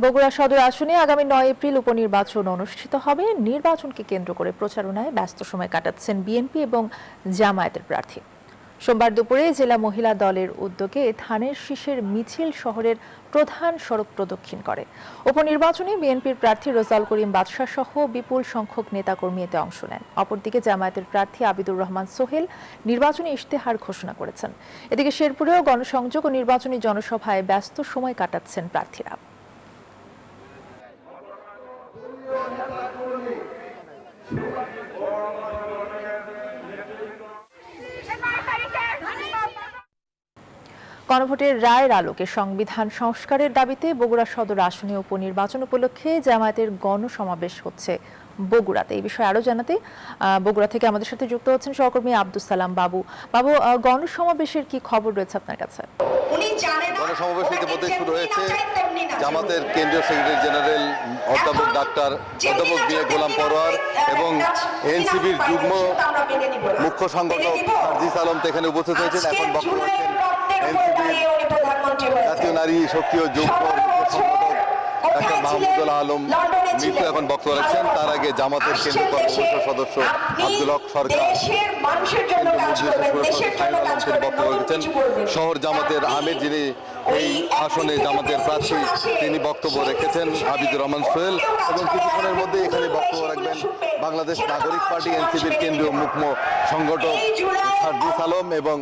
বগুড়া সদর আসনে আগামী 9 এপ্রিল উপনির্বাচন অনুষ্ঠিত হবে। নির্বাচনকে কেন্দ্র করে প্রচারণায় ব্যস্ত সময় কাটাচ্ছেন বিএনপি এবং জামায়াতের প্রার্থী। সোমবার দুপুরে জেলা মহিলা দলের উদ্যোগে ধানের শীষের মিছিল শহরের প্রধান সড়ক প্রদক্ষিণ করে। উপনির্বাচনে বিএনপির প্রার্থী রেজাউল করিম বাদশা সহ বিপুল সংখ্যক নেতাকর্মী এতে অংশ নেন। অপরদিকে জামায়াতের প্রার্থী আবিদুর রহমান সোহেল নির্বাচনী ইশতেহার ঘোষণা করেছেন। এদিকে শেরপুরেও গণসংযোগ ও নির্বাচনী জনসভায় ব্যস্ত সময় কাটাচ্ছেন প্রার্থীরা। গণভোটের রায়ের আলোকে সংবিধান সংস্কারের দাবিতে বগুড়া সদর আসনে উপনির্বাচন উপলক্ষে জামায়াতের গণসমাবেশ হচ্ছে বগুড়াতে। এই বিষয়ে আরো জানাতে বগুড়া থেকে আমাদের সাথে যুক্ত হচ্ছেন সহকর্মী আব্দুস সালাম বাবু। বাবু, গণসমাবেশের কি খবর রয়েছে আপনার কাছে? গণসমাবেশ ইতিমধ্যে শুরু হয়েছে। জামাতের কেন্দ্রীয় সেক্রেটারি জেনারেল অধ্যাপক মিয়া গোলাম পরোয়ার এবং এনসিবির যুগ্ম মুখ্য সংগঠক সার্জিস আলম এখানে উপস্থিত হয়েছেন। এখন বক্তব্য রাখছেন এনসিবির জাতীয় নারী শক্তি ও যুগ্ম সংগঠক ডাক্তার মাহমুদুল আলম মৃত্যু এখন বক্তব্য রাখছেন। তার আগে জামাতের কেন্দ্রীয় কর্মকর্তা সদস্য আব্দুল হক সরকার বক্তব্য রেখেছেন। শহর জামাতের আমির, যিনি এই আসনে জামাতের প্রার্থী, তিনি বক্তব্য রেখেছেন আবিদুর রহমান সোহেল। এবং কিছুক্ষণের মধ্যে এখানে বক্তব্য রাখবেন বাংলাদেশ নাগরিক পার্টি এনসিপির কেন্দ্রীয় মুখ্য সংগঠক সার্জিস আলম এবং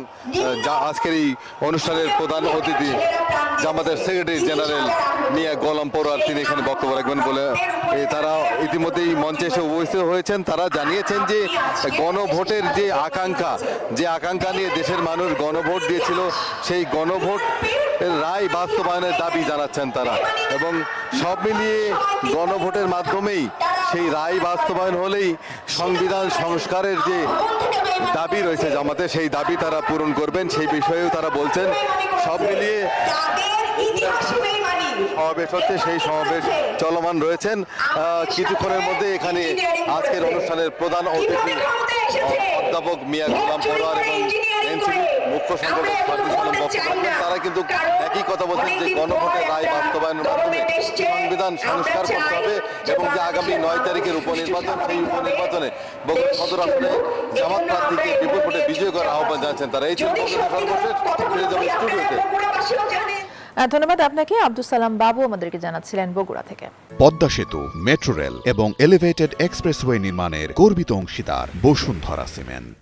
আজকের এই অনুষ্ঠানের প্রধান অতিথি জামাতের সেক্রেটারি জেনারেল মিয়া গোলাম পরোয়ার, তিনি এখানে বক্তব্য রাখবেন বলে তারা ইতিমধ্যেই মঞ্চে এসে উপস্থিত হয়েছেন। তারা জানিয়েছেন যে গণভোটের যে আকাঙ্ক্ষা নিয়ে দেশের মানুষ গণভোট দিয়েছিল, সেই গণভোট রায় বাস্তবায়নের দাবি জানাচ্ছেন তারা। এবং সব মিলিয়ে গণভোটের মাধ্যমেই সেই রায় বাস্তবায়ন হলেই সংবিধান সংস্কারের যে দাবি রয়েছে জামাতে, সেই দাবি তারা পূরণ করবেন, সেই বিষয়েও তারা বলছেন। সব মিলিয়ে সমাবেশ হচ্ছে, সেই সমাবেশ চলমান রয়েছেন। কিছুক্ষণের মধ্যে এখানে আজকের অনুষ্ঠানের প্রধান অতিথি অধ্যাপক মিয়া গোলাম পরোয়ার এবং এনসিপি মুখ্য সংগঠক সার্জিস আলম বক্তব্য রাখবেন। তারা কিন্তু একই কথা বলছেন যে গণভোটের রায় বাস্তবায়নের মাধ্যমে সংবিধান সংস্কার করতে হবে এবং যে আগামী 9 তারিখের উপনির্বাচন, সেই উপনির্বাচনে বগুড়া সদর আসনে জামাত প্রার্থীকে বিপুল ভোটে বিজয় করার আহ্বান জানাচ্ছেন তারা। এই ছিল সর্বশেষ স্টুডিওতে। ধন্যবাদ আপনাকে। আব্দুস সালাম বাবু আমাদেরকে জানাচ্ছিলেন বগুড়া থেকে। পদ্মা সেতু, মেট্রো রেল এবং এলিভেটেড এক্সপ্রেসওয়ে নির্মাণের গর্বিত অংশীদার বসুন্ধরা সিমেন্ট।